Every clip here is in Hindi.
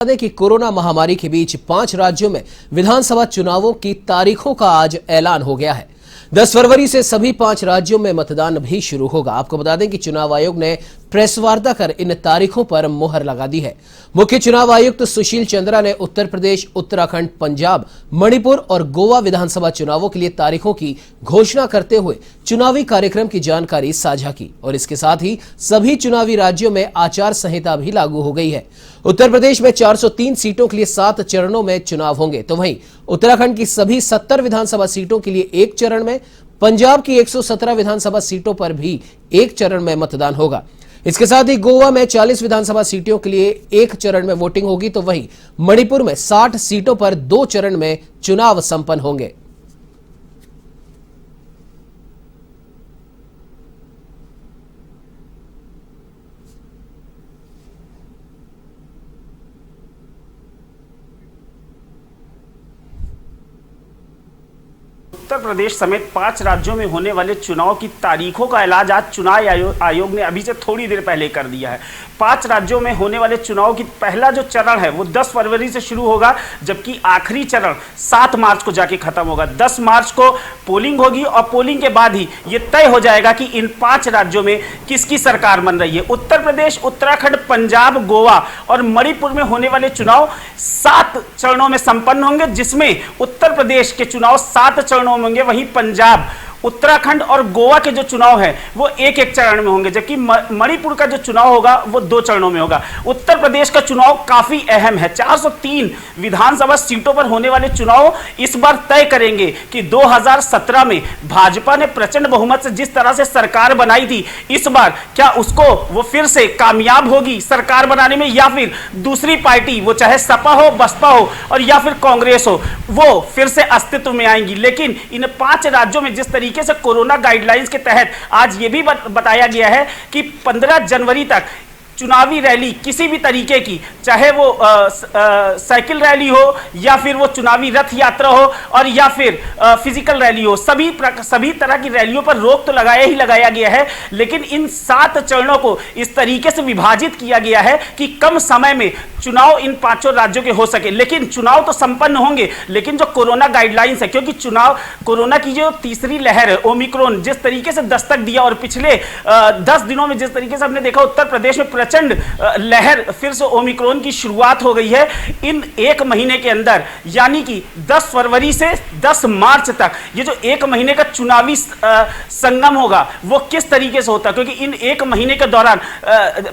दें कि कोरोना महामारी के बीच 5 राज्यों में विधानसभा चुनावों की तारीखों का आज ऐलान हो गया है। 10 फरवरी से सभी 5 राज्यों में मतदान भी शुरू होगा। आपको बता दें कि चुनाव आयोग ने प्रेस वार्ता कर इन तारीखों पर मुहर लगा दी है। मुख्य चुनाव आयुक्त सुशील चंद्रा ने उत्तर प्रदेश, उत्तराखंड, पंजाब, मणिपुर और गोवा विधानसभा चुनावों के लिए तारीखों की घोषणा करते हुए चुनावी कार्यक्रम की जानकारी साझा की और इसके साथ ही सभी चुनावी राज्यों में आचार संहिता भी लागू हो गई है। उत्तर प्रदेश में 403 सीटों के लिए 7 चरणों में चुनाव होंगे, तो वहीं उत्तराखंड की सभी 70 विधानसभा सीटों के लिए एक चरण में, पंजाब की 117 विधानसभा सीटों पर भी एक चरण में मतदान होगा। इसके साथ ही गोवा में 40 विधानसभा सीटों के लिए एक चरण में वोटिंग होगी, तो वहीं मणिपुर में 60 सीटों पर 2 चरण में चुनाव संपन्न होंगे। उत्तर प्रदेश समेत 5 राज्यों में होने वाले चुनाव की तारीखों का ऐलान आज चुनाव आयोग ने अभी से थोड़ी देर पहले कर दिया है। 5 राज्यों में होने वाले चुनाव की पहला जो चरण है वो 10 फरवरी से शुरू होगा, जबकि आखिरी चरण 7 मार्च को जाके खत्म होगा। 10 मार्च को पोलिंग होगी और पोलिंग के बाद ही ये तय हो जाएगा कि इन 5 राज्यों में किसकी सरकार बन रही है। उत्तर प्रदेश, उत्तराखंड, पंजाब, गोवा और मणिपुर में होने वाले चुनाव 7 चरणों में संपन्न होंगे, जिसमें उत्तर प्रदेश के चुनाव 7 चरणों में होंगे, वहीं पंजाब, उत्तराखंड और गोवा के जो चुनाव है वो एक चरण में होंगे, जबकि मणिपुर का जो चुनाव होगा वो 2 चरणों में होगा। उत्तर प्रदेश का चुनाव काफी अहम है। 403 विधानसभा सीटों पर होने वाले चुनाव इस बार तय करेंगे कि 2017 में भाजपा ने प्रचंड बहुमत से जिस तरह से सरकार बनाई थी, इस बार क्या उसको वो फिर से कामयाब होगी सरकार बनाने में, या फिर दूसरी पार्टी, वो चाहे सपा हो, बसपा हो और या फिर कांग्रेस हो, वो फिर से अस्तित्व में आएंगी। लेकिन इन 5 राज्यों में जिस तरीके से कोरोना गाइडलाइंस के तहत आज यह भी बताया गया है कि 15 जनवरी तक चुनावी रैली किसी भी तरीके की, चाहे वो साइकिल रैली हो या फिर वो चुनावी रथ यात्रा हो और या फिर फिजिकल रैली हो, सभी तरह की रैलियों पर रोक तो लगाया गया है। लेकिन इन 7 चरणों को इस तरीके से विभाजित किया गया है कि कम समय में चुनाव इन 5 राज्यों के हो सके। लेकिन चुनाव तो संपन्न होंगे, लेकिन जो कोरोना गाइडलाइंस है, क्योंकि कोरोना की जो तीसरी लहर है ओमिक्रॉन जिस तरीके से दस्तक दिया और पिछले 10 दिनों में जिस तरीके से हमने देखा उत्तर प्रदेश में प्रचंड लहर फिर से ओमिक्रॉन की शुरुआत हो गई है। इन 1 महीने के अंदर, यानी कि 10 फरवरी से 10 मार्च तक ये जो 1 महीने का चुनावी संगम होगा वो किस तरीके से होता है, क्योंकि इन 1 महीने के दौरान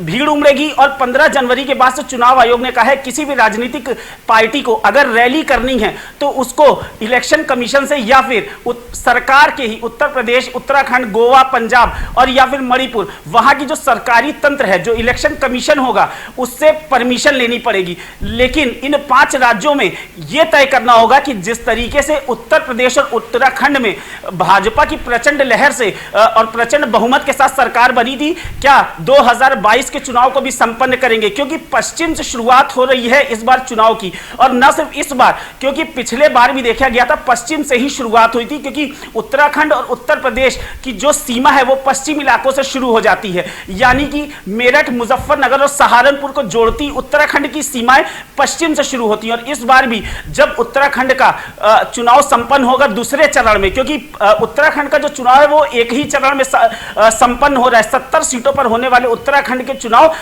भीड़ उमड़ेगी और 15 जनवरी के बाद से चुनाव आयोग ने कहा है किसी भी राजनीतिक पार्टी को अगर रैली करनी है तो उसको इलेक्शन कमीशन से या फिर सरकार के ही उत्तर प्रदेश, उत्तराखंड, गोवा, पंजाब और या फिर मणिपुर, वहां की जो सरकारी तंत्र है, जो इलेक्शन कमीशन होगा, उससे परमिशन लेनी पड़ेगी। लेकिन इन 5 राज्यों में यह तय करना होगा कि जिस तरीके से उत्तर प्रदेश और उत्तराखंड में भाजपा की प्रचंड लहर से और प्रचंड बहुमत के साथ सरकार बनी थी, क्या 2022 के चुनाव को भी संपन्न करेंगे, क्योंकि पश्चिम से शुरुआत हो रही है इस बार चुनाव की। और न सिर्फ इस बार, क्योंकि पिछले बार भी देखा गया था पश्चिम से ही शुरुआत हुई थी, क्योंकि उत्तराखंड और उत्तर प्रदेश की जो सीमा है वो पश्चिम इलाकों से शुरू हो जाती है, यानी कि मेरठ, मुजफ्फरनगर और सहारनपुर को जोड़ती उत्तराखंड की सीमाएं पश्चिम से शुरू होती हैं। और इस बार भी जब उत्तराखंड का चुनाव संपन्न होगा दूसरे चरण में, क्योंकि उत्तराखंड का जो चुनाव है वो एक ही चरण में संपन्न हो रहा है, 70 सीटों पर होने वाले उत्तराखंड के चुनाव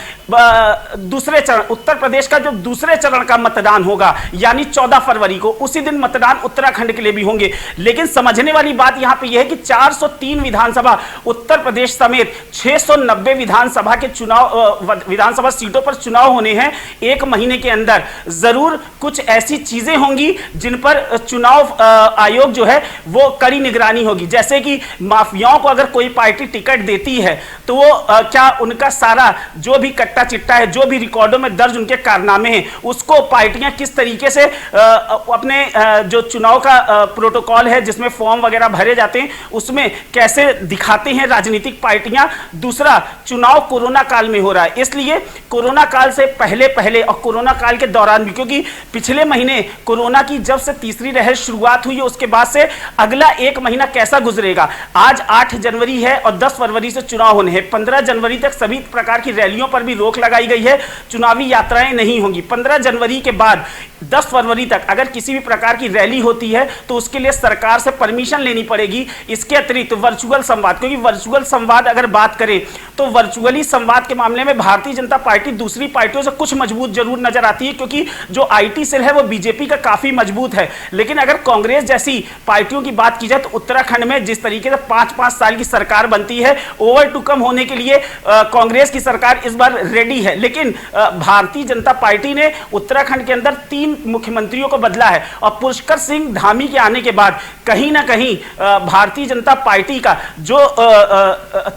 दूसरे चरण, उत्तर प्रदेश का जो दूसरे चरण का मतदान होगा यानी 14 फरवरी को, उसी दिन मतदान उत्तराखंड के लिए भी होंगे। लेकिन समझने वाली बात यहां पे यह है कि 403 विधानसभा उत्तर प्रदेश समेत 690 विधानसभा के विधानसभा सीटों पर चुनाव होने हैं 1 महीने के अंदर। जरूर कुछ ऐसी चीजें होंगी जिन पर चुनाव आयोग जो है वो कड़ी निगरानी होगी, जैसे कि माफियाओं को अगर कोई पार्टी टिकट देती है तो वो क्या उनका सारा जो भी कट्टा चिट्टा है, जो भी रिकॉर्डों में दर्ज उनके कारनामे हैं, उसको पार्टियां किस तरीके से अपने जो चुनाव का प्रोटोकॉल है जिसमें फॉर्म वगैरह भरे जाते हैं उसमें कैसे दिखाते हैं राजनीतिक पार्टियां। दूसरा, चुनाव कोरोना काल में हो रहा है, है, इसलिए कोरोना काल से पहले और कोरोना काल के दौरान भी, क्योंकि पिछले महीने कोरोना की जब से तीसरी लहर शुरुआत हुई है उसके बाद से अगला एक महीना कैसा गुजरेगा। आज 8 जनवरी है और 10 फरवरी से चुनाव होने हैं। 15 जनवरी तक सभी प्रकार की रैलियों पर भी रोक लगाई गई है, चुनावी यात्राएं नहीं होंगी। 15 जनवरी के बाद 10 फरवरी तक अगर किसी भी प्रकार की रैली होती है तो उसके लिए सरकार से परमिशन लेनी पड़ेगी। इसके अतिरिक्त वर्चुअल संवाद, क्योंकि वर्चुअल संवाद अगर बात करें तो वर्चुअली संवाद के मामले में भारतीय जनता पार्टी दूसरी पार्टियों से कुछ मजबूत जरूर नजर आती है, क्योंकि जो आईटी सेल है वो बीजेपी का काफी मजबूत है। लेकिन अगर कांग्रेस जैसी पार्टियों की बात की जाए तो उत्तराखंड में जिस तरीके से 5-5 साल की सरकार बनती है, ओवर टू कम होने के लिए कांग्रेस की सरकार इस बार रेडी है। लेकिन भारतीय जनता पार्टी ने उत्तराखंड के अंदर 3 मुख्यमंत्रियों को बदला है और पुष्कर सिंह धामी के आने के बाद कहीं ना कहीं भारतीय जनता पार्टी का जो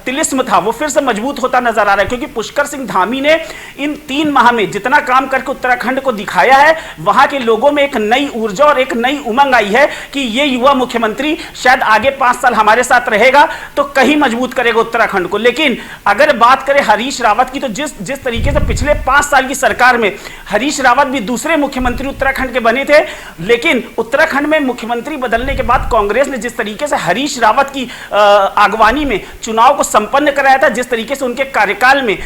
तिलिस्म था वो फिर से मजबूत होता नजर आ रहा है, क्योंकि पुष्कर सिंह धामी ने इन 3 माह में जितना काम करके उत्तराखंड को दिखाया है, वहां के लोगों में एक नई ऊर्जा और एक नई उमंग आई है कि ये युवा मुख्यमंत्री शायद आगे 5 साल हमारे साथ रहेगा तो कहीं मजबूत करेगा उत्तराखंड को। लेकिन अगर बात करें हरीश रावत की, तो जिस तरीके से पिछले 5 साल की सरकार में हरीश रावत भी दूसरे मुख्यमंत्री उत्तराखंड के बने थे, लेकिन उत्तराखंड में मुख्यमंत्री बदलने के बाद कांग्रेस ने जिस तरीके से हरीश रावत की आगवानी में चुनाव को संपन्न कराया था, जिस तरीके से उनके कार्यकाल में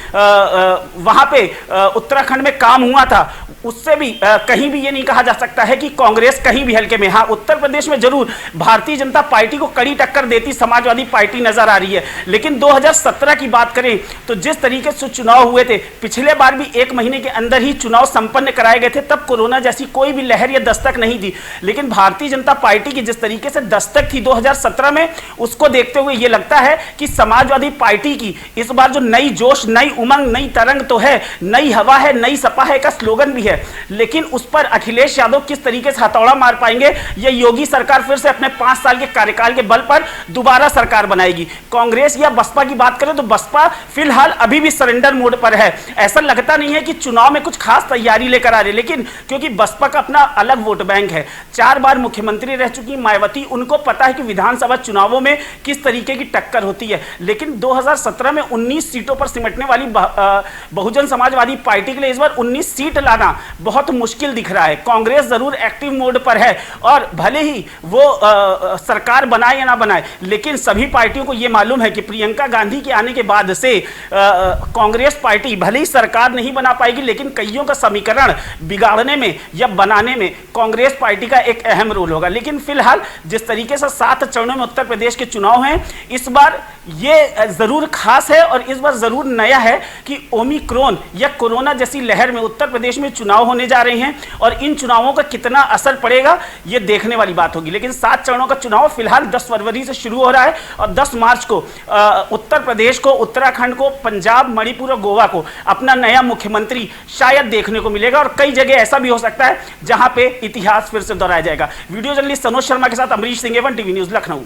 वहां पे उत्तराखंड में काम हुआ था, उससे भी कहीं भी ये नहीं कहा जा सकता है कि कांग्रेस कहीं भी हल्के में। हाँ, उत्तर प्रदेश में जरूर भारतीय जनता पार्टी को कड़ी टक्कर देती समाजवादी पार्टी नजर आ रही है। लेकिन 2017 की बात करें तो जिस तरीके से चुनाव हुए थे, पिछले बार भी 1 महीने के अंदर ही चुनाव संपन्न कराए गए थे, तब कोरोना जैसी कोई भी लहर या दस्तक नहीं थी। लेकिन भारतीय जनता पार्टी की जिस तरीके से दस्तक थी 2017 में, उसको देखते हुए यह लगता है कि समाजवादी पार्टी की इस बार जो नई जोश, नई उमंग, नई तरंग तो है, नई हवा है, नई सपा है का स्लोगन भी है, लेकिन उस पर अखिलेश यादव किस तरीके से हथौड़ा मार पाएंगे, या योगी सरकार फिर से अपने 5 साल के कार्यकाल के बल पर दोबारा सरकार बनाएगी। कांग्रेस या बसपा की बात करें तो बसपा फिलहाल अभी भी सरेंडर मोड पर है। ऐसा लगता नहीं है कि चुनाव में कुछ खास तैयारी लेकर आ रहे, लेकिन क्योंकि बसपा का अपना अलग वोट बैंक है, 4 बार मुख्यमंत्री रह चुकी मायावती, उनको पता है कि विधानसभा चुनावों में किस तरीके की टक्कर होती है। लेकिन 2017 में 19 सीटों पर सिमटने वाली बहुजन समाजवादी पार्टी के लिए इस बार 19 सीट लाना बहुत मुश्किल दिख रहा है। कांग्रेस जरूर एक्टिव मोड पर है और भले ही वो सरकार बनाए या ना बनाए, लेकिन सभी पार्टियों को यह मालूम है कि प्रियंका गांधी के आने के बाद से कांग्रेस पार्टी भले ही सरकार नहीं बना पाएगी, लेकिन कईयों का समीकरण बिगाड़ने में या बनाने में कांग्रेस पार्टी का एक अहम रोल होगा। लेकिन फिलहाल जिस तरीके से 7 चरणों में उत्तर प्रदेश के चुनाव हैं, इस बार ये जरूर खास है और इस बार जरूर नया है कि ओमिक्रॉन या कोरोना जैसी लहर में उत्तर प्रदेश में चुनाव होने जा रहे हैं और इन चुनावों का कितना असर पड़ेगा ये देखने वाली बात होगी। लेकिन 7 चरणों का चुनाव फिलहाल 10 फरवरी से शुरू हो रहा है और 10 मार्च को उत्तर प्रदेश को, उत्तराखंड को, पंजाब, मणिपुर और गोवा को अपना नया मुख्यमंत्री शायद देखने को मिलेगा और कई जगह ऐसा भी हो सकता है जहां पे इतिहास फिर से दोहराया जाएगा। वीडियो जर्नलिस्ट सनोज शर्मा के साथ अमरीश सिंह, 1 टीवी न्यूज, लखनऊ।